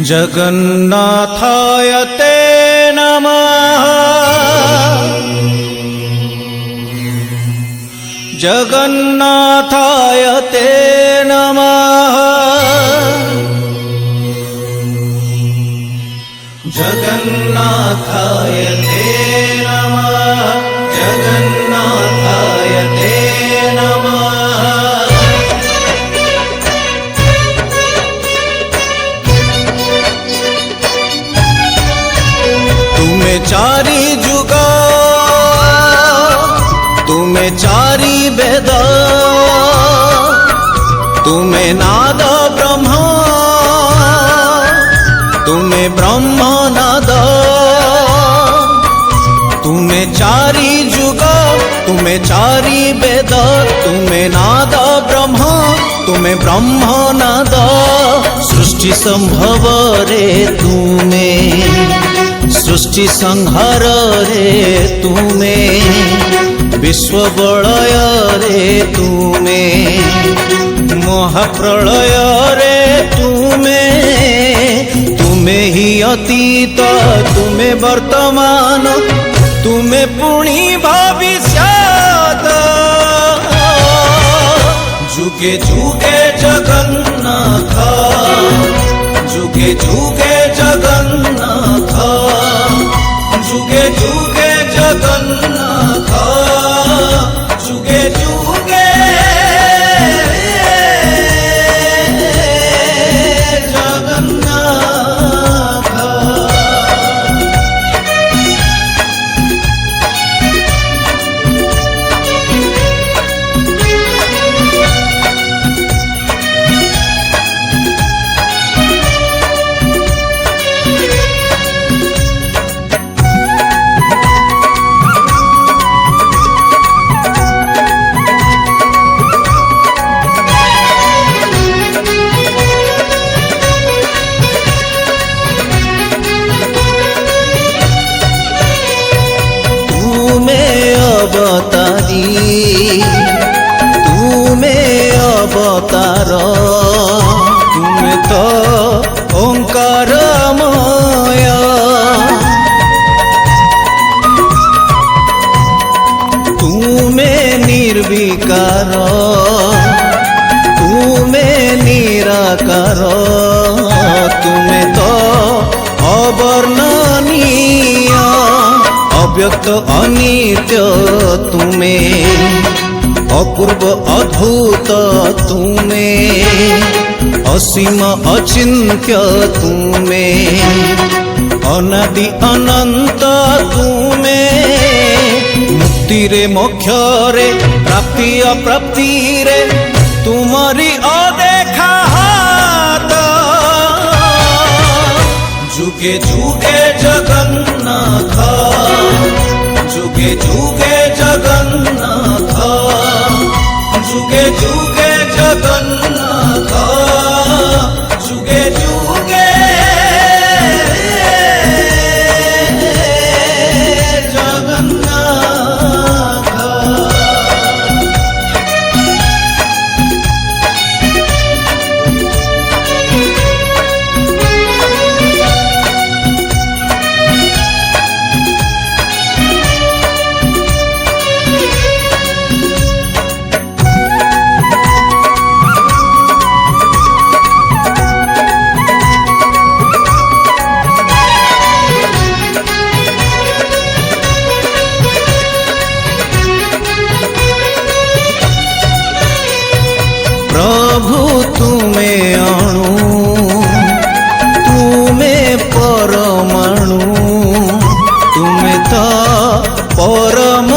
जगन्नाथाय ते नमः। जगन्नाथाय ते नमः। जगन्नाथाय ते नमः। जगन्नाथाय ते नमः। तुम्हें चारि जुग, तुम्हें चारि वेद, तुम्हें नाद ब्रह्म, तुम्हें ब्रह्म नाद। तुम्हें चारि जुग, तुम्हें चारि वेद, तुम्हें नाद ब्रह्म, तुम्हें ब्रह्म नाद। सृष्टि संभव रे तुम्हें, सृष्टि संहार रे तुम्हें, विश्व बलय रे तुम्हें, महाप्रलय रे तुम्हें। तुम्हें ही अतीत, तुम्हें वर्तमान, तुम्हें पुणी भविष्यत। जुगे जुगे जगन्नाथ, जुगे जुगे जगन्नाथ, जुगे जुगे जगन्नाथ, जुगे जुगे जगन्नाथ। अवतारी तुम्हें अवतार, तुम्हें तो ओंकारमय। तुम्हें निर्विकार, तुम्हें निराकार, तुम्हें तो अवर्णनीय, अव्यक्त अनित्य तुम्हें, अपूर्व अद्भुत तुम्हें, असीम अचिन्त्य तुम्हें, अनादि अनंत तुम्हें। मुक्ति रे मोक्ष रे, प्राप्ति अप्राप्ति रे, तुम्हारी अदेखा हाथ। जुगे जुगे जगन्नाथ, जुगे जुगे जगन्नाथ, जुगे जुगे जगन्नाथ, जुगे जुगे जगन्नाथ। प्रभु तुम्हें अणु, तुम्हें परमाणु, तुम्हें तो परम